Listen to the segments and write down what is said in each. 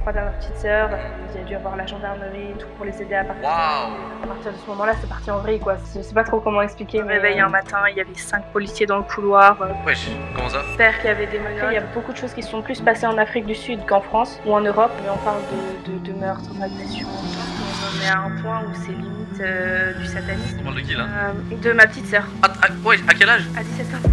3 dernières petites sœurs. Il y a dû avoir la gendarmerie et tout pour les aider à partir. À partir de ce moment-là, c'est parti en vrille, quoi. Je sais pas trop comment expliquer. Je me réveille un matin, il y avait 5 policiers dans le couloir. Wesh, comment ça? Père qui avait des menottes. Il y a beaucoup de choses qui se sont plus passées en Afrique du Sud qu'en France ou en Europe. Mais on parle de meurtres, d'agressions. On est à un point où c'est limite du satanisme. Tu parles de qui là? De ma petite sœur. Ouais, à quel âge? À 17 ans.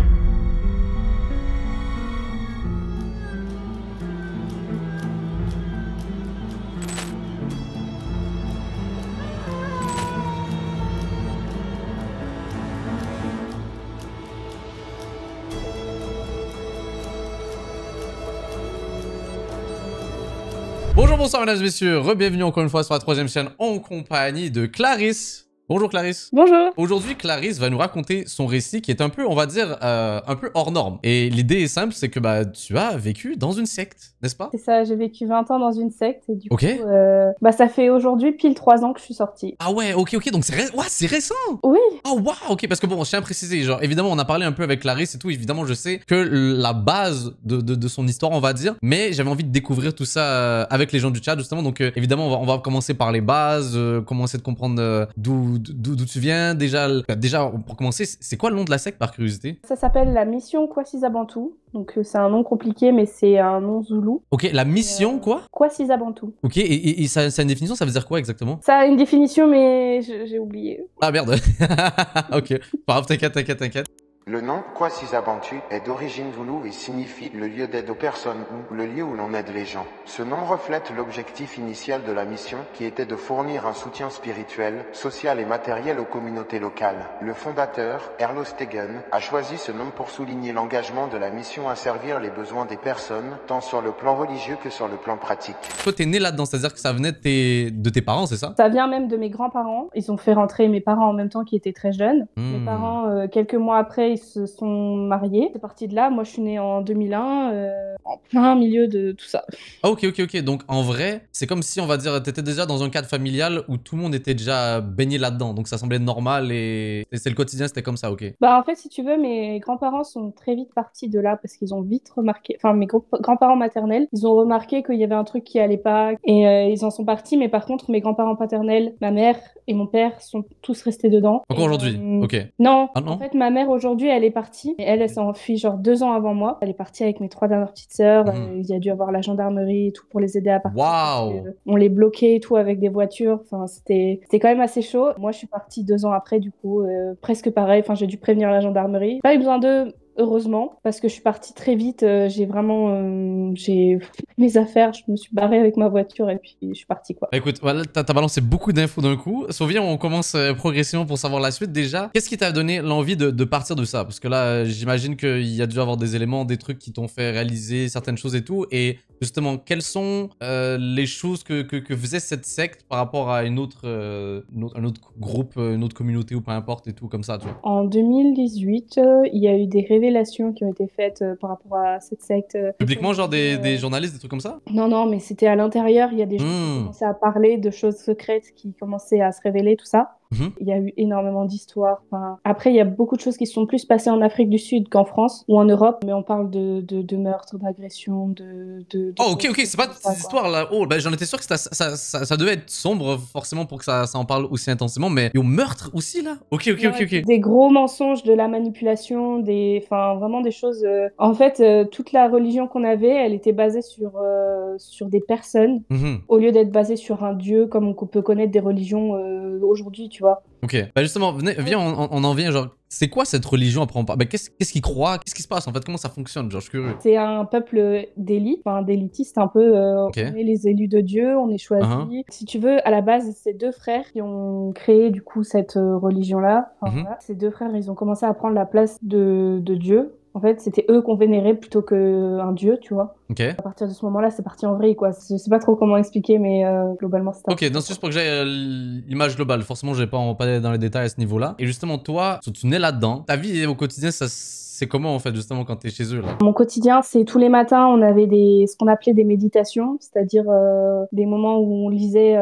Bonjour, bonsoir mesdames et messieurs, re-bienvenue encore une fois sur la 3ème chaîne en compagnie de Clarisse. Bonjour Clarisse. Bonjour. Aujourd'hui, Clarisse va nous raconter son récit qui est un peu, on va dire, un peu hors norme. Et l'idée est simple, c'est que tu as vécu dans une secte, n'est-ce pas? C'est ça, j'ai vécu 20 ans dans une secte et du coup, ça fait aujourd'hui pile 3 ans que je suis sortie. Ah ouais, ok, donc c'est récent. Oui. Oh waouh, ok, parce que bon, je tiens à préciser, genre, évidemment, on a parlé un peu avec Clarisse et tout, évidemment, je sais que la base de son histoire, on va dire, mais j'avais envie de découvrir tout ça avec les gens du chat, justement, donc évidemment, on va commencer par les bases, commencer de comprendre d'où tu viens, déjà, pour commencer, c'est quoi le nom de la secte, par curiosité? Ça s'appelle la mission Kwasizabantu, donc c'est un nom compliqué, mais c'est un nom zoulou. Ok, la mission, quoi? Kwasizabantu. Ok, et ça a une définition, ça veut dire quoi exactement? Ça a une définition, mais j'ai oublié. Ah merde. Ok, pas grave, t'inquiète. Le nom Kwasizabantu est d'origine zoulou et signifie le lieu d'aide aux personnes ou le lieu où l'on aide les gens. Ce nom reflète l'objectif initial de la mission qui était de fournir un soutien spirituel, social et matériel aux communautés locales. Le fondateur, Erlo Stegen, a choisi ce nom pour souligner l'engagement de la mission à servir les besoins des personnes, tant sur le plan religieux que sur le plan pratique. Toi, t'es né là-dedans, c'est-à-dire que ça venait de tes parents, c'est ça? Ça vient même de mes grands-parents. Ils ont fait rentrer mes parents en même temps qui étaient très jeunes. Mes parents, quelques mois après, ils se sont mariés. C'est parti de là. Moi, je suis née en 2001, en plein milieu de tout ça. Ah, ok. Donc, en vrai, c'est comme si, on va dire, t'étais déjà dans un cadre familial où tout le monde était déjà baigné là-dedans. Donc, ça semblait normal et c'est le quotidien, c'était comme ça, ok. Bah, en fait, si tu veux, mes grands-parents sont très vite partis de là parce qu'ils ont vite remarqué, enfin, mes grands-parents maternels, ils ont remarqué qu'il y avait un truc qui allait pas et ils en sont partis. Mais par contre, mes grands-parents paternels, ma mère et mon père sont tous restés dedans. Encore aujourd'hui? Ok. Non. Ah non? En fait, ma mère, aujourd'hui, elle est partie. Et elle s'est enfuie genre 2 ans avant moi. Elle est partie avec mes 3 dernières petites sœurs. Il y a dû avoir la gendarmerie et tout pour les aider à partir. Waouh! On les bloquait et tout avec des voitures. Enfin, c'était quand même assez chaud. Moi, je suis partie 2 ans après, du coup, presque pareil. Enfin, j'ai dû prévenir la gendarmerie. Pas eu besoin d'eux. Heureusement, parce que je suis partie très vite, j'ai fait mes affaires, je me suis barrée avec ma voiture et puis je suis partie, quoi. Bah, écoute, voilà, t'as balancé beaucoup d'infos d'un coup. Sophie, on commence progressivement pour savoir la suite. Déjà, qu'est-ce qui t'a donné l'envie de partir de ça? Parce que là, j'imagine qu'il y a dû avoir des éléments, des trucs qui t'ont fait réaliser certaines choses et tout. Et justement, quelles sont les choses que faisait cette secte par rapport à un autre groupe, une autre communauté ou peu importe et tout comme ça, tu vois? En 2018, il y a eu des révélations qui ont été faites par rapport à cette secte. Publiquement, genre des journalistes, des trucs comme ça? Non, mais c'était à l'intérieur. Il y a des gens qui commençaient à parler de choses secrètes qui commençaient à se révéler, tout ça. Il y a eu énormément d'histoires. Enfin, après, il y a beaucoup de choses qui se sont plus passées en Afrique du Sud qu'en France ou en Europe, mais on parle de meurtres, d'agressions, Oh, ok, c'est pas ces histoires-là. Oh, bah j'en étais sûr que ça devait être sombre, forcément, pour que ça en parle aussi intensément, mais au meurtre aussi, là? Ok. Des gros mensonges, de la manipulation, enfin, vraiment des choses... En fait, toute la religion qu'on avait, elle était basée sur des personnes, au lieu d'être basée sur un dieu, comme on peut connaître des religions aujourd'hui, tu vois. Ok, bah justement, viens, on en vient, genre, c'est quoi cette religion après on parle? Bah, qu'est-ce qu'ils croient? Qu'est-ce qui se passe en fait? Comment ça fonctionne? Genre, je suis curieux. C'est un peuple d'élite, enfin d'élitiste un peu. On est les élus de Dieu, on est choisis. Si tu veux, à la base, c'est 2 frères qui ont créé du coup cette religion-là. Enfin, voilà. Ces 2 frères, ils ont commencé à prendre la place de Dieu. En fait, c'était eux qu'on vénérait plutôt qu'un dieu, tu vois. Ok. À partir de ce moment-là, c'est parti en vrille, quoi. Je sais pas trop comment expliquer, mais globalement, c'est ok, donc c'est juste pour que j'ai l'image globale. Forcément, je vais pas en parler dans les détails à ce niveau-là. Et justement, toi, tu nais là-dedans. Ta vie au quotidien, c'est comment en fait, justement, quand t'es chez eux là? Mon quotidien, c'est tous les matins, on avait ce qu'on appelait des méditations, c'est-à-dire des moments où on lisait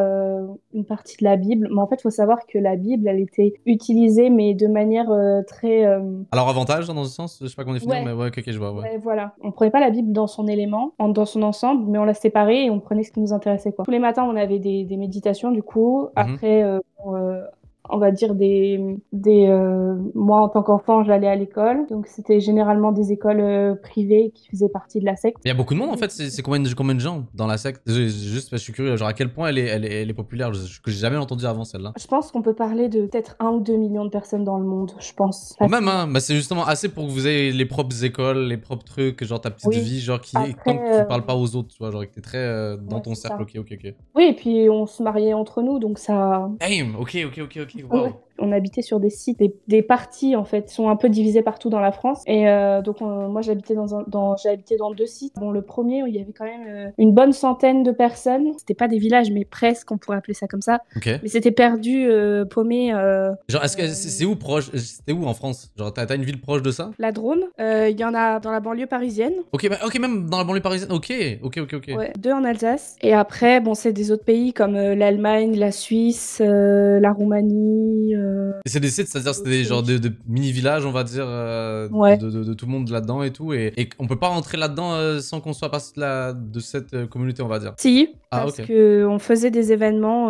une partie de la Bible. Mais en fait, il faut savoir que la Bible, elle était utilisée, mais de manière très... Alors, avantage, dans ce sens, je sais pas comment définir, mais ouais, ok, je vois, ouais. Ouais, voilà. On prenait pas la Bible dans son élément énormément dans son ensemble, mais on l'a séparé et on prenait ce qui nous intéressait, quoi. Tous les matins, on avait des méditations, du coup. Après, on va dire moi en tant qu'enfant j'allais à l'école, donc c'était généralement des écoles privées qui faisaient partie de la secte. Il y a beaucoup de monde en fait, c'est combien de gens dans la secte? Juste je suis curieux, genre à quel point elle est populaire, que j'ai jamais entendu avant celle-là. Je pense qu'on peut parler de peut-être 1 ou 2 millions de personnes dans le monde, je pense. Quand même hein, bah c'est justement assez pour que vous ayez les propres écoles, les propres trucs, genre ta petite vie, genre tant que tu parles pas aux autres, tu vois, genre que t'es très dans ton cercle, ok. Oui, et puis on se mariait entre nous, donc ça... Damn, ok, wow. Ouais. On habitait sur des sites, des parties en fait, sont un peu divisés partout dans la France. Et donc moi j'habitais j'ai habité dans 2 sites. Bon, le premier où il y avait quand même une bonne centaine de personnes. C'était pas des villages, mais presque, on pourrait appeler ça comme ça. Okay. Mais c'était perdu, paumé. Genre, est-ce que c'est où proche? C'était où en France? Genre, t'as une ville proche de ça? La Drôme. Il y en a dans la banlieue parisienne. Ok, même dans la banlieue parisienne. Ok. Ouais, 2 en Alsace. Et après, bon, c'est des autres pays comme l'Allemagne, la Suisse, la Roumanie. Et c'est des sites, c'est-à-dire c'était des genres de mini-villages, on va dire, de tout le monde là-dedans et tout. Et on peut pas rentrer là-dedans sans qu'on soit partie de cette communauté, on va dire. Si, parce que on faisait des événements,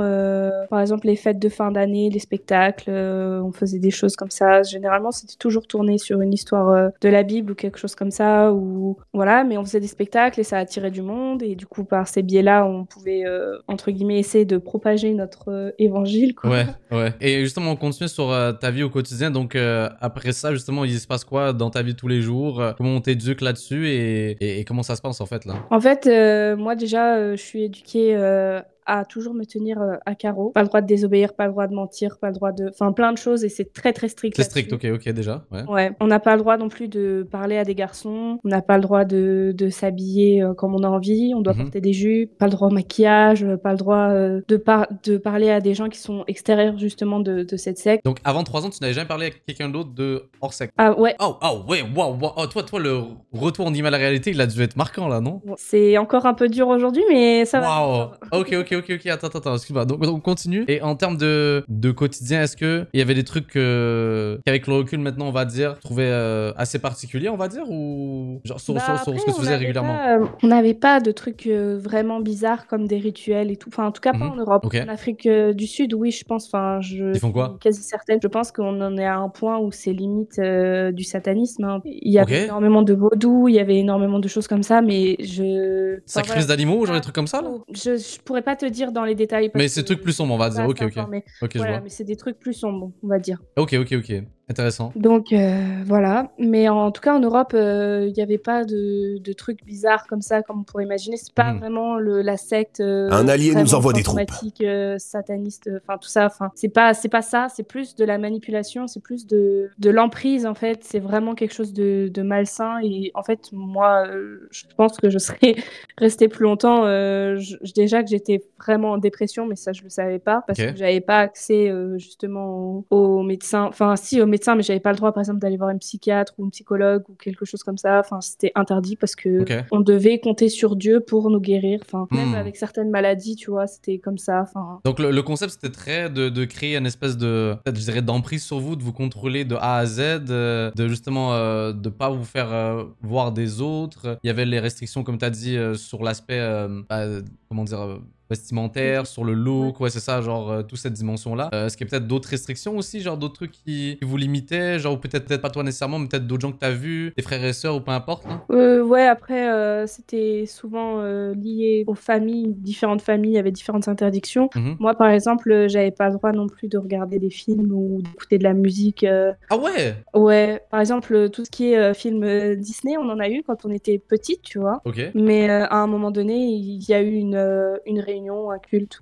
par exemple les fêtes de fin d'année, les spectacles, on faisait des choses comme ça. Généralement, c'était toujours tourné sur une histoire de la Bible ou quelque chose comme ça. Ou voilà, mais on faisait des spectacles et ça attirait du monde. Et du coup, par ces biais-là, on pouvait, entre guillemets, essayer de propager notre évangile, quoi. Ouais. Et justement, on continue sur ta vie au quotidien. Donc, après ça, justement, il se passe quoi dans ta vie tous les jours? Comment on t'éduque là-dessus et comment ça se passe, en fait, là? En fait, moi, déjà, je suis éduquée à toujours me tenir à carreau. Pas le droit de désobéir, pas le droit de mentir, pas le droit de... Enfin, plein de choses et c'est très, très strict. C'est strict, ok, déjà. Ouais. On n'a pas le droit non plus de parler à des garçons. On n'a pas le droit de s'habiller comme on a envie. On doit porter des jupes. Pas le droit au maquillage. Pas le droit de parler à des gens qui sont extérieurs, justement, de cette secte. Donc, avant 3 ans, tu n'avais jamais parlé à quelqu'un d'autre de hors secte? Ah, ouais. Oh, ouais, wow. Oh, toi, le retour en à la réalité, il a dû être marquant, là, non? C'est encore un peu dur aujourd'hui, mais ça va. Wow. Ok, attends, excuse-moi. Donc, on continue. Et en termes de quotidien, est-ce qu'il y avait des trucs qu'avec le recul maintenant, on va dire, tu trouvais assez particuliers, on va dire, ou genre sur ce que tu faisais régulièrement? On n'avait pas de trucs vraiment bizarres comme des rituels et tout. Enfin, en tout cas, pas en Europe. En Afrique du Sud, oui, je pense. Enfin, Ils font quoi? Quasi certaine. Je pense qu'on en est à un point où c'est limite du satanisme. Hein. Il y avait énormément de vaudou, il y avait énormément de choses comme ça, mais sacrifice d'animaux, genre des trucs comme ça, là? Je pourrais pas te dire dans les détails. Mais c'est des trucs plus sombres, on va dire. Ok, voilà, mais c'est des trucs plus sombres, on va dire. Ok. Intéressant. Donc voilà, mais en tout cas en Europe, il n'y avait pas de trucs bizarres comme ça, comme on pourrait imaginer. C'est pas vraiment la secte. Un allié nous envoie des troupes. Sataniste, enfin tout ça. Enfin c'est pas ça. C'est plus de la manipulation, c'est plus de l'emprise en fait. C'est vraiment quelque chose de malsain. Et en fait moi, je pense que je serais restée plus longtemps. Déjà que j'étais vraiment en dépression, mais ça je le savais pas parce que j'avais pas accès justement aux médecins. Enfin si aux médecin, mais j'avais pas le droit, par exemple, d'aller voir un psychiatre ou un psychologue ou quelque chose comme ça. Enfin, c'était interdit parce que on devait compter sur Dieu pour nous guérir. Enfin, même avec certaines maladies, tu vois, c'était comme ça. Enfin. Donc le concept c'était très de créer une espèce de, peut-être je dirais, d'emprise sur vous, de vous contrôler de A à Z, de justement de pas vous faire voir des autres. Il y avait les restrictions, comme tu as dit, sur l'aspect, comment dire, vestimentaire, sur le look, ouais c'est ça, genre toute cette dimension-là. Est-ce qu'il y a peut-être d'autres restrictions aussi, genre d'autres trucs qui vous limitaient, genre ou peut-être pas toi nécessairement, mais peut-être d'autres gens que t'as vus, tes frères et sœurs ou peu importe, hein? Ouais, après c'était souvent lié aux familles, différentes familles avaient différentes interdictions. Moi par exemple, j'avais pas le droit non plus de regarder des films ou d'écouter de la musique. Ah ouais? Ouais, par exemple tout ce qui est film Disney, on en a eu quand on était petite, tu vois. Mais à un moment donné, il y a eu une réunion, un culte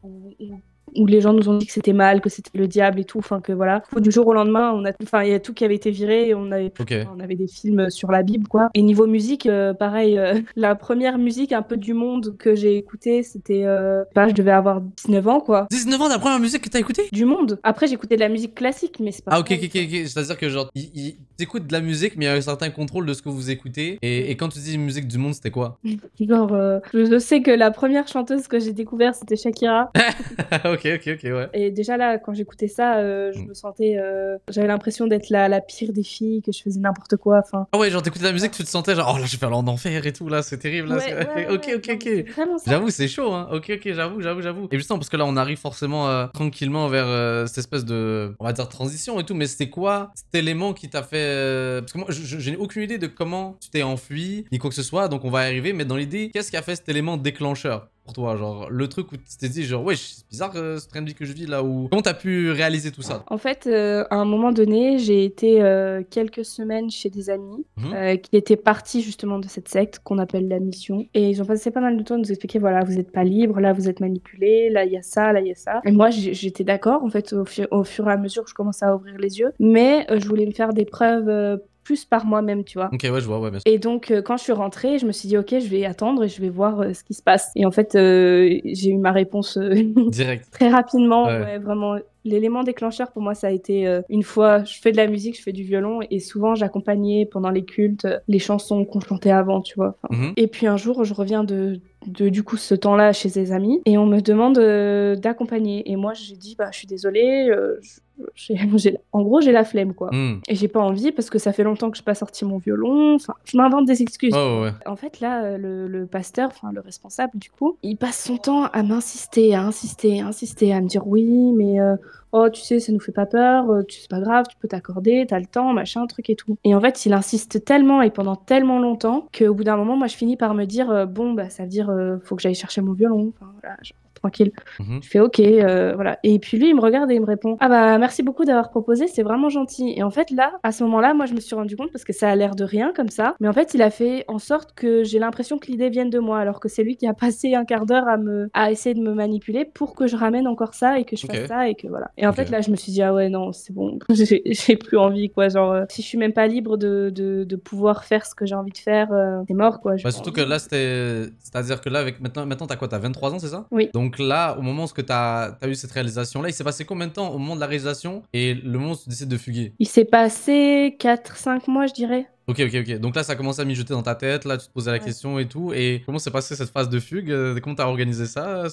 où les gens nous ont dit que c'était mal, que c'était le diable et tout, enfin que voilà. Du jour au lendemain, il y a tout qui avait été viré, on avait des films sur la Bible, quoi. Et niveau musique, pareil, la première musique un peu du monde que j'ai écoutée, c'était, je devais avoir 19 ans, quoi. 19 ans, la première musique que t'as écoutée? Du monde. Après, j'écoutais de la musique classique, mais c'est pas... Ah ok, c'est-à-dire que genre, t'écoutes de la musique, mais il y a un certain contrôle de ce que vous écoutez, et quand tu dis musique du monde, c'était quoi? Genre, je sais que la première chanteuse que j'ai découverte, c'était Shakira. Ok. ouais. Et déjà là, quand j'écoutais ça, je me sentais... j'avais l'impression d'être la pire des filles, que je faisais n'importe quoi, enfin... Ah ouais, genre t'écoutais la musique, tu te sentais genre, oh là, je vais faire l'enfer et tout, là, c'est terrible, là. Ouais, Ok. vraiment ça. J'avoue, c'est chaud, hein. Ok, j'avoue. Et justement, parce que là, on arrive forcément tranquillement vers cette espèce de, on va dire, transition et tout, mais c'était quoi cet élément qui t'a fait... Parce que moi, je n'ai aucune idée de comment tu t'es enfui, ni quoi que ce soit, donc on va y arriver, mais dans l'idée, qu'est-ce qui a fait cet élément déclencheur pour toi, genre le truc où tu t'es dit genre, ouais, c'est bizarre ce train de vie que je vis là, ou comment t'as pu réaliser tout ça? En fait, à un moment donné, j'ai été quelques semaines chez des amis qui étaient partis justement de cette secte qu'on appelle la mission. Et ils ont passé pas mal de temps à nous expliquer, voilà, vous n'êtes pas libre, là vous êtes manipulé, là il y a ça, là il y a ça. Et moi j'étais d'accord, en fait, au fur et à mesure que je commençais à ouvrir les yeux. Mais je voulais me faire des preuves plus par moi-même, tu vois. Ok, ouais, je vois, ouais, bien sûr. Et donc, quand je suis rentrée, je me suis dit, ok, je vais attendre et je vais voir ce qui se passe. Et en fait, j'ai eu ma réponse Direct. très rapidement. Ouais. Ouais, vraiment. L'élément déclencheur pour moi, ça a été une fois, je fais de la musique, je fais du violon et souvent j'accompagnais pendant les cultes les chansons qu'on chantait avant, tu vois. Et puis un jour, je reviens de du coup ce temps-là chez des amis et on me demande d'accompagner. Et moi, j'ai dit, bah, je suis désolée, en gros, j'ai la flemme, quoi. Et j'ai pas envie parce que ça fait longtemps que je n'ai pas sorti mon violon. Enfin, je m'invente des excuses. Oh, ouais. En fait, là, le pasteur, enfin le responsable, du coup, il passe son temps à m'insister, à me dire oui, mais oh, tu sais, ça nous fait pas peur, c'est pas grave, tu peux t'accorder, t'as le temps, machin, truc et tout. Et en fait, il insiste tellement et pendant tellement longtemps qu'au bout d'un moment, moi, je finis par me dire bon, bah, ça veut dire faut que j'aille chercher mon violon. Enfin, voilà, genre, tranquille. Je fais ok, voilà. Et puis lui, il me regarde et il me répond ah bah merci beaucoup d'avoir proposé, c'est vraiment gentil. Et en fait là, à ce moment-là, moi je me suis rendu compte parce que ça a l'air de rien comme ça, mais en fait il a fait en sorte que j'ai l'impression que l'idée vienne de moi, alors que c'est lui qui a passé un quart d'heure à essayer de me manipuler pour que je ramène encore ça et que je fasse ça et que voilà. Et en fait là, je me suis dit ah ouais non c'est bon, j'ai plus envie quoi, genre si je suis même pas libre de pouvoir faire ce que j'ai envie de faire, c'est mort quoi. Bah, surtout que là c'est-à-dire que là avec maintenant t'as quoi, t'as 23 ans, c'est ça? Oui. Donc là, au moment où t'as eu cette réalisation-là, il s'est passé combien de temps au moment de la réalisation et le moment où tu décides de fuguer? Il s'est passé 4-5 mois, je dirais. Ok. Donc là, ça a commencé à mijoter dans ta tête, là, tu te posais la question et tout. Et comment s'est passée cette phase de fugue? Comment t'as organisé ça?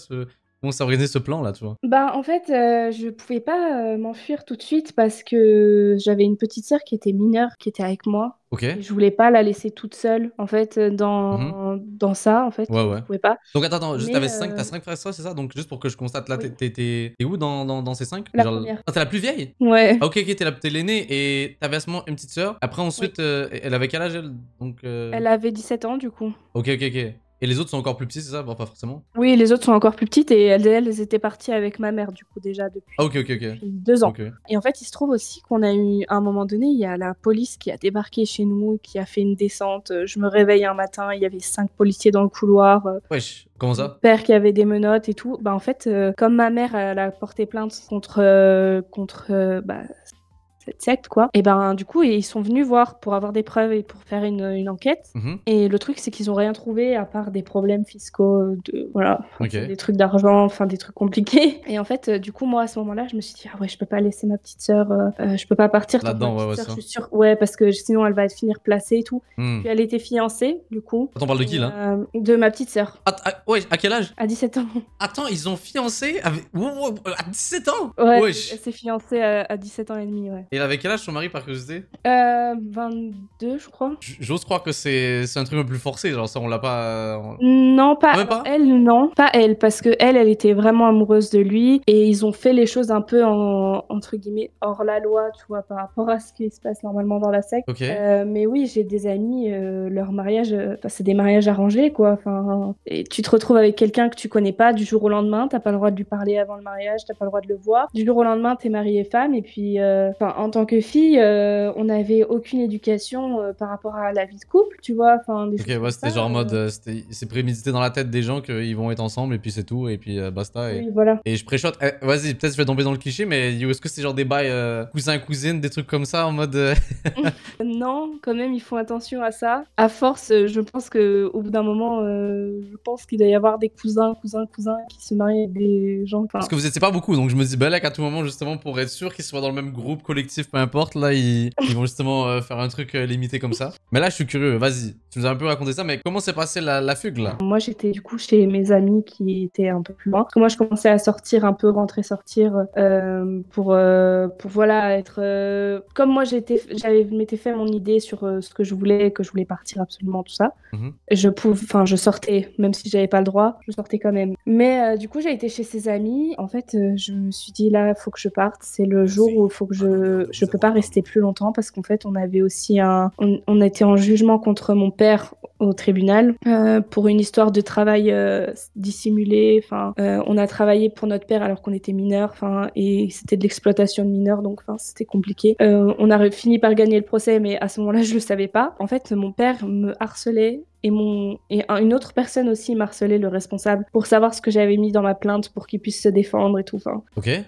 Comment s'est organisé ce plan-là, tu vois? Bah, en fait, je pouvais pas m'enfuir tout de suite parce que j'avais une petite sœur qui était mineure, qui était avec moi. Ok. Et je voulais pas la laisser toute seule, en fait, dans ça, en fait. Ouais. Je pouvais pas. Donc attends, juste Mais, t'as 5 frères et sœurs, c'est ça? Donc juste pour que je constate, là, oui. t'es où dans ces 5? La première. Ah, t'es la plus vieille? Ouais. Ah, ok, t'es l'aînée et t'avais à ce moment une petite sœur. Après, ensuite, elle avait quel âge, elle? Donc, Elle avait 17 ans, du coup. Ok. Et les autres sont encore plus petits, c'est ça? Bon, pas forcément. Oui, les autres sont encore plus petites et elles étaient parties avec ma mère, du coup, déjà depuis, Ah, ok. depuis 2 ans. Ok. Et en fait, il se trouve aussi qu'on a eu, à un moment donné, il y a la police qui a débarqué chez nous, qui a fait une descente. Je me réveille un matin, il y avait 5 policiers dans le couloir. Wesh, comment ça? Mon père qui avait des menottes et tout. Bah, en fait, comme ma mère, elle a porté plainte contre bah, cette secte, quoi. Et ben, du coup, ils sont venus voir pour avoir des preuves et pour faire une enquête. Et le truc, c'est qu'ils ont rien trouvé à part des problèmes fiscaux, voilà, des trucs d'argent, enfin des trucs compliqués. Et en fait, du coup, moi, à ce moment-là, je me suis dit, ah ouais, je peux pas laisser ma petite sœur, je peux pas partir là-dedans, ma petite sœur, je suis sûre. Ouais, parce que sinon, elle va finir placée et tout. Puis elle était fiancée, du coup. Attends, on parle de qui, là? De ma petite sœur. Ouais, à quel âge? À 17 ans. Attends, ils ont fiancé à 17 ans? Ouais, Wesh. elle s'est fiancée à 17 ans et demi, ouais. Et il avait quel âge, son mari, par curiosité? 22, je crois. J'ose croire que c'est un truc un peu plus forcé, genre ça, on l'a pas... Non, pas, Même pas elle, non. Pas elle, parce que elle était vraiment amoureuse de lui et ils ont fait les choses un peu entre guillemets hors la loi, tu vois, par rapport à ce qui se passe normalement dans la secte. Ok. Mais oui, j'ai des amis, leur mariage, c'est des mariages arrangés, quoi. Enfin, et tu te retrouves avec quelqu'un que tu connais pas du jour au lendemain, t'as pas le droit de lui parler avant le mariage, t'as pas le droit de le voir. Du jour au lendemain, t'es mari et femme, et puis, en tant que fille, on n'avait aucune éducation par rapport à la vie de couple, tu vois. Enfin, des Ok, ouais, c'était genre en mode, c'est prémédité dans la tête des gens qu'ils vont être ensemble et puis c'est tout, et puis basta. Et, oui, voilà. Et je préchote, vas-y, peut-être je vais tomber dans le cliché, mais est-ce que c'est genre des bails cousin-cousine, des trucs comme ça en mode. Non, quand même, ils font attention à ça. À force, je pense qu'au bout d'un moment, je pense qu'il doit y avoir des cousins qui se marient avec des gens. Parce que vous étiez pas beaucoup, donc je me dis, bah là, qu'à tout moment, justement, pour être sûr qu'ils soient dans le même groupe, collectif, peu importe, là, ils vont justement faire un truc limité comme ça. Mais là, je suis curieux, vas-y. Tu nous as un peu raconté ça, mais comment s'est passée la fugue, là? Moi, j'étais du coup chez mes amis qui étaient un peu plus loin. Parce que moi, je commençais à sortir un peu, rentrer, sortir, pour voilà, être... Comme moi, m'étais fait mon idée sur ce que je voulais partir absolument, tout ça. Je sortais, même si j'avais pas le droit, je sortais quand même. Mais du coup, j'ai été chez ses amis. En fait, je me suis dit, là, faut que je parte. C'est le jour où il faut que je peux pas rester plus longtemps parce qu'en fait, on avait aussi on était en jugement contre mon père au tribunal pour une histoire de travail dissimulé. Enfin, on a travaillé pour notre père alors qu'on était mineurs. Enfin, et c'était de l'exploitation de mineurs, donc enfin, c'était compliqué. On a fini par gagner le procès, mais à ce moment-là, je le savais pas. En fait, mon père me harcelait. Et une autre personne aussi m'harcelait, le responsable, pour savoir ce que j'avais mis dans ma plainte pour qu'il puisse se défendre et tout. Enfin,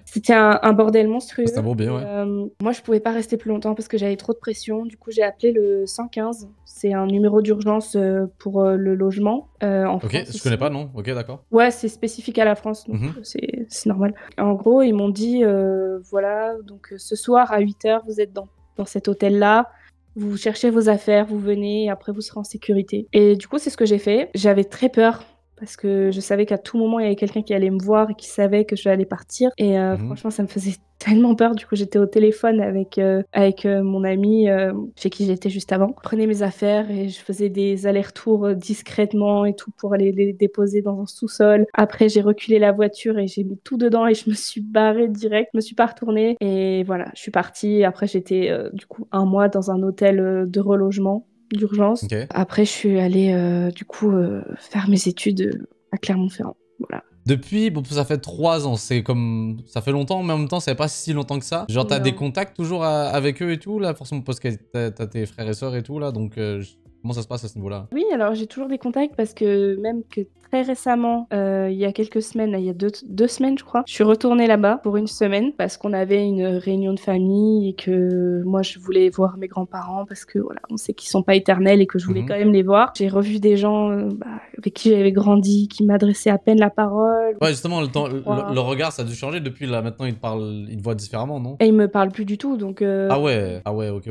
c'était un bordel monstrueux. C'est un beau bien, ouais. Moi, je pouvais pas rester plus longtemps parce que j'avais trop de pression. Du coup, j'ai appelé le 115. C'est un numéro d'urgence pour le logement en France. Ok, je connais pas, non? Ok, d'accord. Ouais, c'est spécifique à la France, donc c'est normal. En gros, ils m'ont dit, voilà, donc ce soir à 8h, vous êtes dans cet hôtel-là. Vous cherchez vos affaires, vous venez, et après vous serez en sécurité. Et du coup, c'est ce que j'ai fait. J'avais très peur parce que je savais qu'à tout moment, il y avait quelqu'un qui allait me voir et qui savait que j'allais partir. Et franchement, ça me faisait tellement peur. Du coup, j'étais au téléphone avec mon ami chez qui j'étais juste avant. Je prenais mes affaires et je faisais des allers-retours discrètement et tout pour aller les déposer dans un sous-sol. Après, j'ai reculé la voiture et j'ai mis tout dedans et je me suis barrée direct. Je me suis pas retournée. Et voilà, je suis partie. Après, j'étais du coup 1 mois dans un hôtel de relogement d'urgence. Après, je suis allée faire mes études à Clermont-Ferrand. Voilà. Depuis, bon, ça fait 3 ans, c'est comme... Ça fait longtemps, mais en même temps, ça fait pas si longtemps que ça. Genre, t'as des contacts toujours avec eux et tout, là, forcément, parce que t'as tes frères et sœurs et tout, là, donc... Comment ça se passe à ce niveau-là? Oui, alors j'ai toujours des contacts parce que même que très récemment, il y a quelques semaines, il y a deux semaines je crois, je suis retournée là-bas pour 1 semaine parce qu'on avait une réunion de famille et que moi je voulais voir mes grands-parents parce que voilà, on sait qu'ils sont pas éternels et que je voulais quand même les voir. J'ai revu des gens avec qui j'avais grandi, qui m'adressaient à peine la parole. Ouais, justement, le regard, ça a dû changer depuis là. Maintenant, ils te voient différemment, non? Et ils me parlent plus du tout, donc... Ah ouais, ok.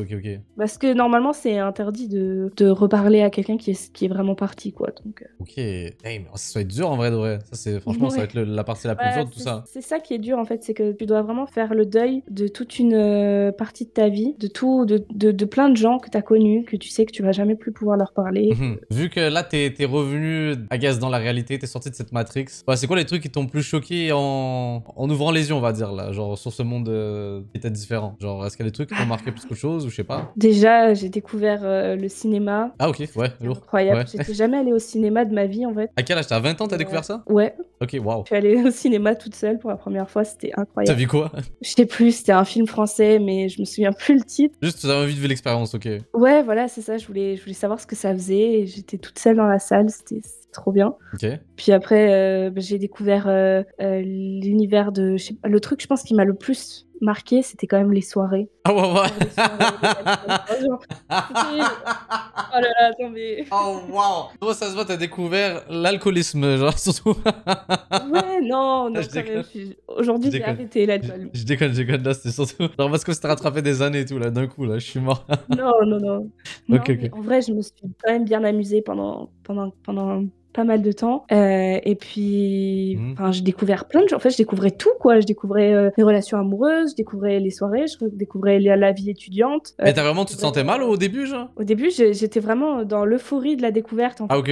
Parce que normalement, c'est interdit de reparler à quelqu'un qui est vraiment parti, quoi. Donc, Ok. Hey, mais ça va être dur en vrai de vrai. Ça, c'est franchement, ça va être la partie la plus dure de tout ça. C'est ça qui est dur en fait, c'est que tu dois vraiment faire le deuil de toute une partie de ta vie, de plein de gens que tu as connus, que tu sais que tu vas jamais plus pouvoir leur parler. Vu que là, t'es revenu, agace dans la réalité, t'es sorti de cette Matrix. Ouais, c'est quoi les trucs qui t'ont plus choqué en ouvrant les yeux, on va dire, là, genre sur ce monde qui était différent? Genre, est-ce qu'il y a des trucs qui t'ont marqué plus qu'autre chose ou je sais pas? Déjà, j'ai découvert le cinéma. Ah ok, ouais, lourd. Incroyable. Ouais. J'étais jamais allée au cinéma de ma vie en fait. À quel âge? T'as 20 ans, t'as découvert ça? Ouais. Ok, waouh. Je suis allée au cinéma toute seule pour la première fois, c'était incroyable. T'as vu quoi? Je sais plus, c'était un film français, mais je me souviens plus le titre. Juste, t'avais envie de vivre l'expérience, ok. Ouais, voilà, c'est ça, je voulais savoir ce que ça faisait, et j'étais toute seule dans la salle, c'était trop bien. Ok. Puis après, j'ai découvert l'univers de... Le truc, je pense, qui m'a le plus marqué, c'était quand même les soirées. Ah ouais. Oh là là, attends, mais... Oh waouh. Toi, ça se voit, t'as découvert l'alcoolisme, genre, surtout. Ouais, non, quand même. Aujourd'hui, j'ai arrêté l'alcool. Je déconne, là, c'était surtout... Genre, parce que c'était rattrapé des années et tout, là, d'un coup, là, je suis mort. Non. Ok. En vrai, je me suis quand même bien amusée pendant pas mal de temps. Et puis, j'ai découvert plein de gens. En fait, je découvrais tout, quoi. Je découvrais les relations amoureuses, je découvrais les soirées, je découvrais la vie étudiante. Mais tu te sentais mal au début, genre? Au début, j'étais vraiment dans l'euphorie de la découverte. En fait. Ah, ok.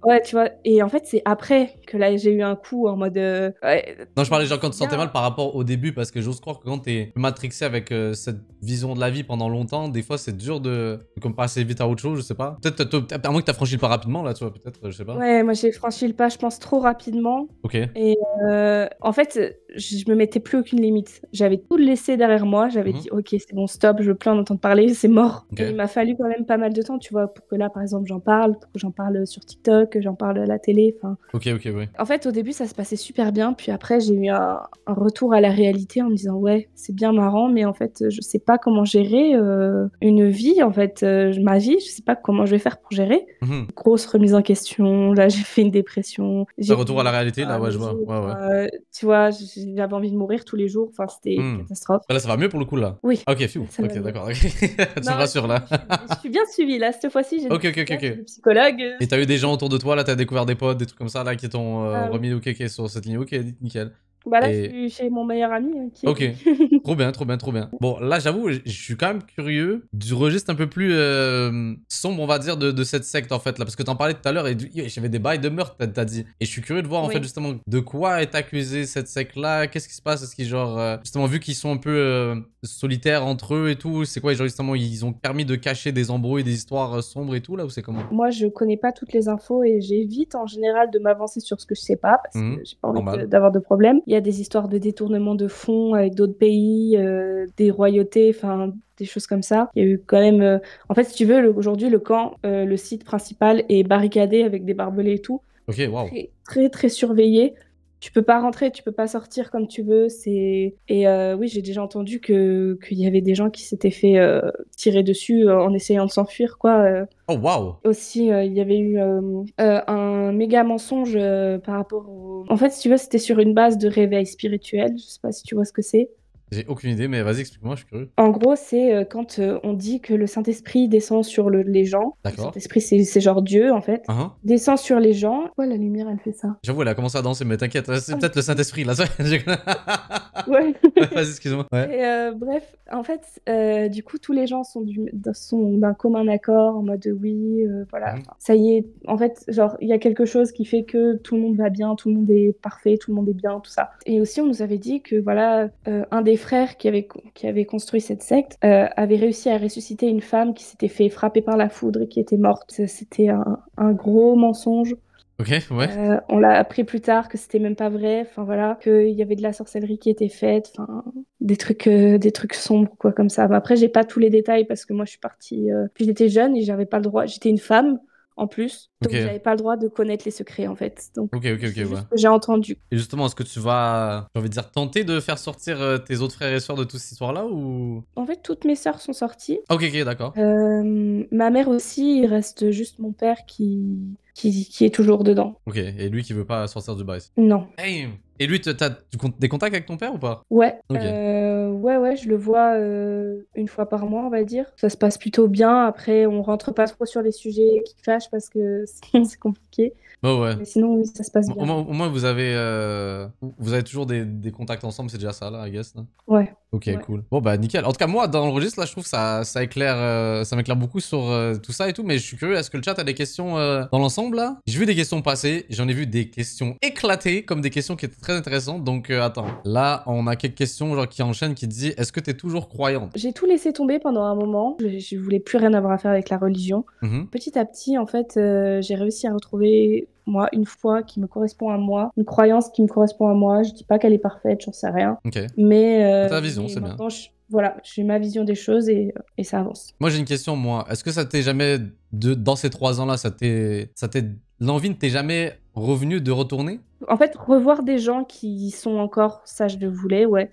Ouais, tu vois. Et en fait, c'est après que là, j'ai eu un coup en mode... Non, je parlais genre quand tu te sentais mal par rapport au début, parce que j'ose croire que quand t'es matrixé avec cette vision de la vie pendant longtemps, des fois, c'est dur de comme passer vite à autre chose, je sais pas. Peut-être, à moins que t'as franchi le pas rapidement, là, tu vois, peut-être, je sais pas. Ouais, moi j'ai franchi le pas, je pense, trop rapidement. Ok. Et en fait, je me mettais plus aucune limite. J'avais tout laissé derrière moi. J'avais dit, ok, c'est bon, stop, je veux plus en entendre parler, c'est mort. Et il m'a fallu quand même pas mal de temps, tu vois, pour que là, par exemple, pour que j'en parle sur TikTok, que j'en parle à la télé. Ok, ouais. En fait, au début, ça se passait super bien. Puis après, j'ai eu un retour à la réalité en me disant, ouais, c'est bien marrant, mais en fait, je sais pas comment gérer une vie, en fait, ma vie, je sais pas comment je vais faire pour gérer. Grosse remise en question. Là, j'ai fait une dépression. Un retour à la réalité, là, ouais, je vois. Ouais. Tu vois, j'ai j'avais envie de mourir tous les jours. Enfin, c'était une catastrophe. Là, ça va mieux pour le coup, là? Oui. Ok, fiou. Ok, d'accord. Tu me rassures, là. Je suis bien suivie, là. Cette fois-ci, j'ai des psychologues. Et t'as eu des gens autour de toi, là, t'as découvert des potes, des trucs comme ça, là, qui t'ont remis ok sur cette ligne. Ok, nickel. Bah là, je suis chez mon meilleur ami. Qui ok, trop bien, trop bien, trop bien. Bon, là, j'avoue, je suis quand même curieux du registre un peu plus sombre, on va dire, de cette secte, en fait, là. Parce que t'en parlais tout à l'heure, et j'avais des bails de meurtre, t'as dit. Et je suis curieux de voir, en fait, justement, de quoi est accusée cette secte-là. Qu'est-ce qui se passe? Est-ce qu'ils, genre, justement, vu qu'ils sont un peu solitaires entre eux et tout, c'est quoi, genre, justement, ils ont permis de cacher des embrouilles, des histoires sombres et tout, là, ou c'est comment? Moi, je connais pas toutes les infos et j'évite, en général, de m'avancer sur ce que je sais pas, parce que j'ai pas envie d'avoir de problème. Il y a des histoires de détournement de fonds avec d'autres pays, des royautés, enfin des choses comme ça. Il y a eu quand même... En fait, si tu veux, aujourd'hui, le camp, le site principal est barricadé avec des barbelés et tout. Ok, waouh. Très, très surveillé. Tu peux pas rentrer, tu peux pas sortir comme tu veux. Et oui, j'ai déjà entendu qu'il y avait des gens qui s'étaient fait tirer dessus en essayant de s'enfuir, quoi. Oh, waouh. Aussi, il y avait eu un méga mensonge par rapport au... En fait, si tu veux, c'était sur une base de réveil spirituel. Je sais pas si tu vois ce que c'est. J'ai aucune idée, mais vas-y, explique-moi, je suis curieux. En gros, c'est quand on dit que le Saint-Esprit descend sur les gens. D'accord. Le Saint-Esprit, c'est genre Dieu, en fait. Descend sur les gens. Pourquoi la lumière, elle fait ça? J'avoue, elle a commencé à danser, mais t'inquiète, c'est peut-être le Saint-Esprit, là. Ouais. Vas-y, excuse-moi. Ouais. Et bref, en fait, du coup, tous les gens sont d'un commun accord, en mode oui, voilà. Ça y est, en fait, genre, il y a quelque chose qui fait que tout le monde va bien, tout le monde est parfait, tout le monde est bien, tout ça. Et aussi, on nous avait dit que, voilà, un des frères qui avait construit cette secte avait réussi à ressusciter une femme qui s'était fait frapper par la foudre et qui était morte. C'était un gros mensonge. Ok, ouais. On l'a appris plus tard que c'était même pas vrai. Enfin voilà, qu'il y avait de la sorcellerie qui était faite. Enfin, des trucs sombres quoi comme ça. Mais après, j'ai pas tous les détails parce que moi, je suis partie. Puis j'étais jeune et j'avais pas le droit. J'étais une femme en plus, donc j'avais pas le droit de connaître les secrets en fait. Donc c'est juste ouais. que j'ai entendu. Et justement, est-ce que tu vas, j'ai envie de dire, tenter de faire sortir tes autres frères et sœurs de toute cette histoire-là ou... En fait, toutes mes sœurs sont sorties. Ok, d'accord. Ma mère aussi, il reste juste mon père qui est toujours dedans. Ok, et lui qui veut pas sortir du bail? Non. Hey. Et lui, t'as des contacts avec ton père ou pas? Ouais. Okay. Ouais, je le vois une fois par mois, on va dire. Ça se passe plutôt bien. Après, on rentre pas trop sur les sujets qui fâchent parce que c'est compliqué. Bah ouais. Mais sinon, oui, ça se passe bien. Au moins, vous avez toujours des contacts ensemble, c'est déjà ça, là, I guess. Là. Ouais. Ok, cool. Bon, bah, nickel. En tout cas, moi, dans le registre, là, je trouve que ça éclaire, ça m'éclaire beaucoup sur tout ça et tout, mais je suis curieux, est-ce que le chat a des questions dans l'ensemble, là? J'ai vu des questions passer, j'en ai vu des questions éclatées, comme des questions qui étaient très intéressantes, donc attends. Là, on a quelques questions, genre, qui enchaînent, qui te disent, est-ce que t'es toujours croyante? J'ai tout laissé tomber pendant un moment, je voulais plus rien avoir à faire avec la religion. Petit à petit, en fait, j'ai réussi à retrouver... moi, une foi qui me correspond à moi, une croyance qui me correspond à moi. Je dis pas qu'elle est parfaite, j'en sais rien. Ok. Mais ta vision, c'est bien. Voilà, j'ai ma vision des choses et ça avance. Moi, j'ai une question, moi. Est-ce que ça t'est jamais, dans ces 3 ans-là, l'envie ne t'est jamais revenu de retourner? En fait, revoir des gens qui sont encore, ça je le voulais, ouais.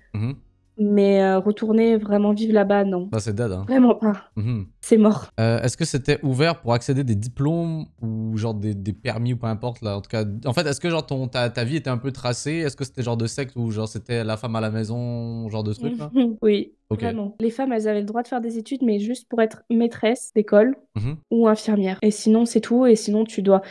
Mais retourner vraiment vivre là-bas, non. Bah, c'est dead, hein. Vraiment pas. C'est mort. Est-ce que c'était ouvert pour accéder des diplômes ou genre des permis ou peu importe là? En tout cas, en fait, est-ce que genre ta vie était un peu tracée? Est-ce que c'était genre de secte ou genre c'était la femme à la maison, genre de truc là? Oui. Okay. Vraiment. Les femmes, elles avaient le droit de faire des études, mais juste pour être maîtresse d'école ou infirmière. Et sinon, c'est tout. Et sinon, tu dois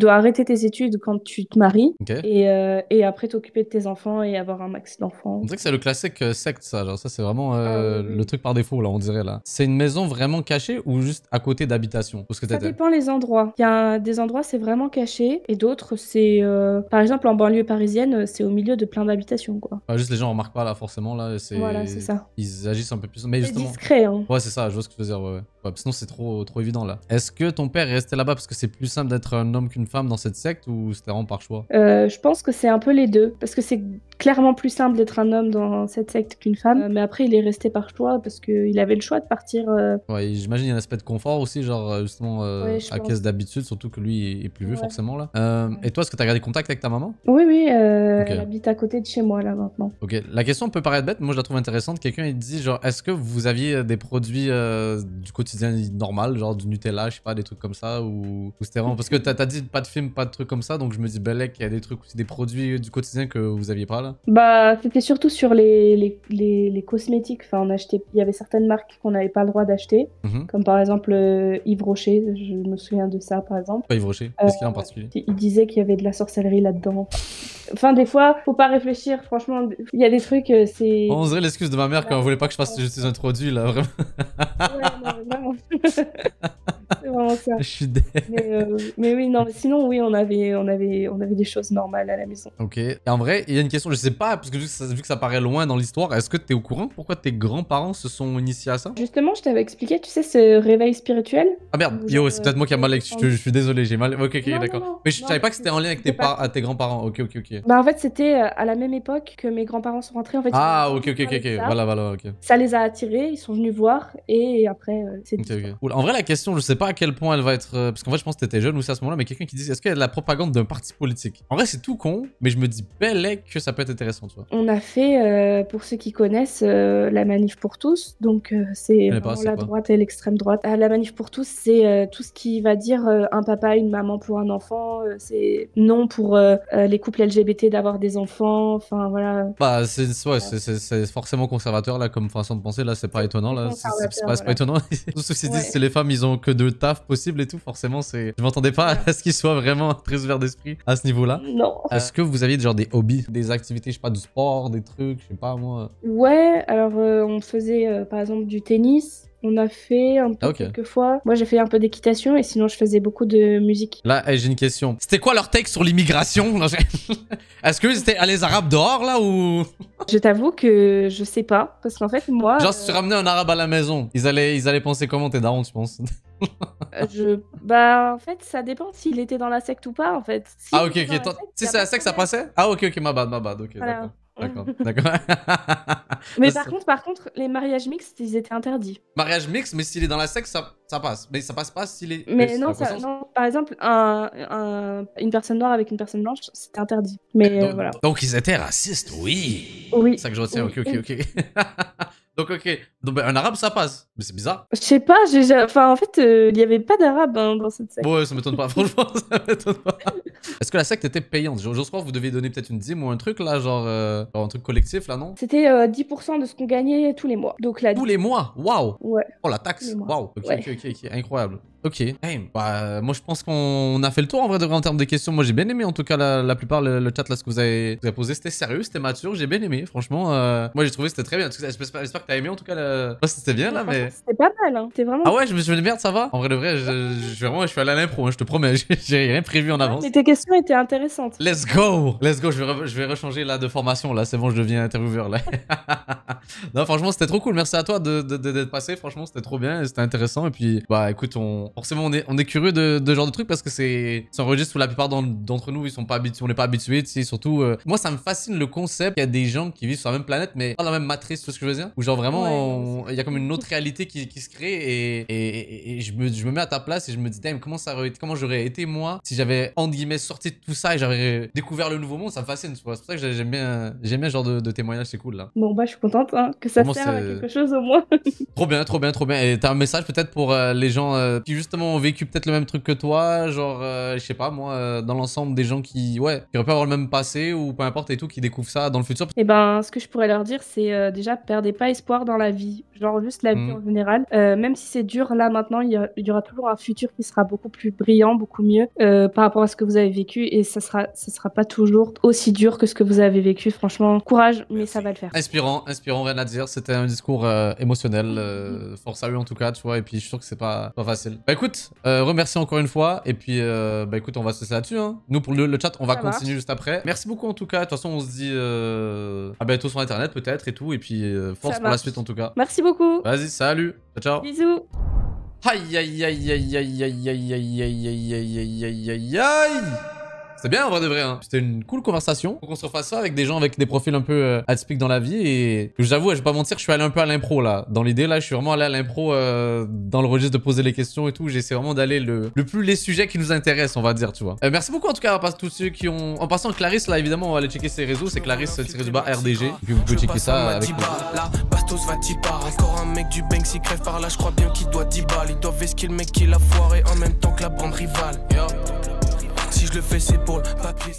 arrêter tes études quand tu te maries et après t'occuper de tes enfants et avoir un max d'enfants. On dirait que c'est le classique secte, ça. Genre, ça, c'est vraiment le truc par défaut, là, on dirait là. C'est une maison vraiment cachée ou juste à côté d'habitation? Ça dépend les endroits. Il y a des endroits, c'est vraiment caché et d'autres, c'est. Par exemple, en banlieue parisienne, c'est au milieu de plein d'habitations, quoi. Juste les gens remarquent pas là, forcément, là. Voilà, c'est ça. Ils agissent un peu plus. Mais c'est justement... discret, hein. Ouais, c'est ça, je vois ce que tu veux dire, ouais. Sinon, c'est trop évident là. Est-ce que ton père est resté là-bas parce que c'est plus simple d'être un homme qu'une femme dans cette secte ou c'était vraiment par choix? Je pense que c'est un peu les deux. Parce que c'est clairement plus simple d'être un homme dans cette secte qu'une femme. Mais après, il est resté par choix parce qu'il avait le choix de partir. Ouais, j'imagine il y a un aspect de confort aussi, genre justement à cause d'habitude, surtout que lui est plus vieux forcément là. Et toi, est-ce que t'as gardé contact avec ta maman? Oui, elle habite à côté de chez moi là maintenant. Ok, la question peut paraître bête, mais moi je la trouve intéressante. Quelqu'un il dit genre, est-ce que vous aviez des produits du quotidien normal, genre du Nutella, je sais pas, des trucs comme ça, ou c'était vraiment... Parce que t'as dit pas de film, pas de trucs comme ça, donc je me dis, belek, il y a des trucs aussi, des produits du quotidien que vous aviez pas là. là? Bah, c'était surtout sur les cosmétiques. Enfin, il y avait certaines marques qu'on n'avait pas le droit d'acheter, comme par exemple Yves Rocher. Je me souviens de ça, par exemple. Pas Yves Rocher. Qu'est-ce qu'il y a en particulier? Il disait qu'il y avait de la sorcellerie là-dedans. Enfin, des fois, faut pas réfléchir. Franchement, il y a des trucs, c'est... On dirait l'excuse de ma mère quand elle voulait pas que je fasse juste un produit, là, vraiment. Ouais, non, vraiment. C'est vraiment ça. Je suis dead. Mais oui, non, mais sinon, oui, on avait des choses normales à la maison. Ok. Et en vrai, il y a une question, je sais pas, parce que vu que ça paraît loin dans l'histoire, est-ce que t'es au courant pourquoi tes grands-parents se sont initiés à ça? Justement, je t'avais expliqué, tu sais, ce réveil spirituel. Ah merde, yo, c'est peut-être moi qui a mal je suis désolé, j'ai mal. Ok, d'accord. Mais je savais pas que c'était en lien avec tes grands-parents. Ok. Bah, en fait, c'était à la même époque que mes grands-parents sont rentrés. En fait, ah, ok. Voilà, ok. Ça les a attirés, ils sont venus voir, et après, c'est okay. En vrai, la question, je sais pas à quel point elle va être. Parce qu'en fait, je pense que t'étais jeune aussi à ce moment-là, mais quelqu'un qui dit est-ce qu'il y a de la propagande d'un parti politique? En vrai, c'est tout con, mais je me dis bel que ça peut être intéressant, tu vois. On a fait, pour ceux qui connaissent, la Manif pour tous. Donc, c'est la droite et l'extrême droite. La Manif pour tous, c'est tout ce qui va dire un papa, une maman pour un enfant. C'est non pour les couples LGBT d'avoir des enfants. Enfin, voilà. Bah, c'est forcément conservateur, là, comme façon de penser. Là, c'est pas étonnant, là. C'est pas étonnant. Tout ceci dit, c'est les femmes, ils ont que 2 tafs possibles et tout. Forcément, c'est. Je m'entendais pas à ce qu'ils soient vraiment très ouverts d'esprit à ce niveau-là. Non. Est-ce que vous aviez genre des hobbies, des activités, je sais pas, du sport, des trucs, je sais pas, moi. Ouais, alors on faisait par exemple du tennis. On a fait un peu quelques fois. Moi, j'ai fait un peu d'équitation et sinon, je faisais beaucoup de musique. Là, j'ai une question. C'était quoi leur take sur l'immigration? Est-ce que c'était les Arabes dehors, là, ou... Je t'avoue que je sais pas. Parce qu'en fait, moi... Genre, si tu ramenais un Arabe à la maison, ils allaient penser comment tes darons, tu penses? Bah, en fait, ça dépend s'il était dans la secte ou pas, en fait. Si ok. Si c'est la secte, ça passait? Ah, ok, ma bad. Ok, voilà. D'accord. Mais par contre, les mariages mixtes, ils étaient interdits. Mariage mixte, mais s'il est dans la secte, ça passe. Mais ça passe pas s'il est... Mais non, par exemple, une personne noire avec une personne blanche, c'était interdit. Mais voilà. Donc, ils étaient racistes, oui. Oui. C'est ça que je retiens, ok. Donc, Donc, un arabe, ça passe. Mais c'est bizarre. Je sais pas, enfin, en fait, il n'y avait pas d'arabe dans cette secte. Ouais, ça m'étonne pas, franchement, ça m'étonne pas. Est-ce que la secte était payante? J'ose croire que vous deviez donner peut-être une dîme ou un truc, là, genre un truc collectif, là, non? C'était 10% de ce qu'on gagnait tous les mois. Donc là, tous les mois? Waouh! Ouais. Oh, la taxe? Waouh! Ok, incroyable. Ok. Hey, bah, moi, je pense qu'on a fait le tour en vrai en termes de questions. Moi, j'ai bien aimé en tout cas la plupart le chat là, ce que vous avez posé. C'était sérieux, c'était mature. J'ai bien aimé. Franchement, moi, j'ai trouvé que c'était très bien. J'espère que t'as aimé en tout cas. C'était bien là, mais. C'était pas mal, hein. C'était vraiment. Ah ouais, je me suis dit merde, ça va. En vrai de vrai, je suis allé à l'impro, hein, je te promets. J'ai rien prévu en avance. Mais tes questions étaient intéressantes. Let's go. Je vais rechanger là de formation là. C'est bon, je deviens intervieweur là. Non, franchement, c'était trop cool. Merci à toi d'être passé. Franchement, c'était trop bien, c'était intéressant. Et puis, bah, écoute, forcément, on est curieux de genre de trucs parce que c'est un registre où la plupart d'entre nous, on n'est pas habitués. Tu sais, surtout, moi, ça me fascine le concept. Il y a des gens qui vivent sur la même planète, mais pas la même matrice. Tu vois ce que je veux dire? Où genre vraiment, il y a comme une autre réalité qui se crée et je me mets à ta place et je me dis, damn, comment j'aurais été moi si j'avais entre guillemets sorti de tout ça et j'avais découvert le nouveau monde. Ça me fascine. C'est pour ça que j'aime bien ce genre de témoignage. C'est cool là. Bon bah, je suis contente hein, que ça serve à quelque chose au moins. Trop bien. Et t'as un message peut-être pour les gens qui justement ont vécu peut-être le même truc que toi, genre je sais pas moi, dans l'ensemble des gens qui auraient pu avoir le même passé ou peu importe et tout, qui découvrent ça dans le futur. Et ben, ce que je pourrais leur dire, c'est déjà perdez pas espoir dans la vie, genre juste la vie en général. Même si c'est dur là maintenant, il y aura toujours un futur qui sera beaucoup plus brillant, beaucoup mieux par rapport à ce que vous avez vécu et ça sera pas toujours aussi dur que ce que vous avez vécu. Franchement, courage, mais ça va le faire. Inspirant, rien à dire. C'était un discours émotionnel, force à eux en tout cas, tu vois. Et puis je suis sûr que c'est pas facile. Bah écoute, remercie encore une fois. Et puis bah écoute, on va se laisser là-dessus. Hein. Nous pour le chat, on va continuer juste après. Merci beaucoup en tout cas. De toute façon, on se dit à bientôt sur internet peut-être et tout. Et puis force pour la suite en tout cas. Merci beaucoup. Vas-y, salut. Ciao. Bisous. Aïe aïe aïe aïe aïe aïe aïe aïe aïe aïe aïe aïe aïe aïe. C'est bien en vrai de vrai, hein. C'était une cool conversation. Faut qu'on se refasse ça avec des gens avec des profils un peu atypiques dans la vie. Et j'avoue, je vais pas mentir, je suis allé un peu à l'impro là. Dans l'idée là, je suis vraiment allé à l'impro dans le registre de poser les questions et tout. J'essaie vraiment d'aller le plus les sujets qui nous intéressent, on va dire, tu vois. Merci beaucoup en tout cas à tous ceux qui ont... En passant, Clarisse là, évidemment, on va aller checker ses réseaux. C'est Clarisse-RDG. Et puis vous pouvez checker ça avec nous. Bastos va t'y part. Encore un mec du Banks, il crève par là, je crois bien qu'il doit 10 balles. Ils doivent esquiver le mec qui l'a foiré en même temps que la bande rivale. Si je le fais, c'est pour le papier.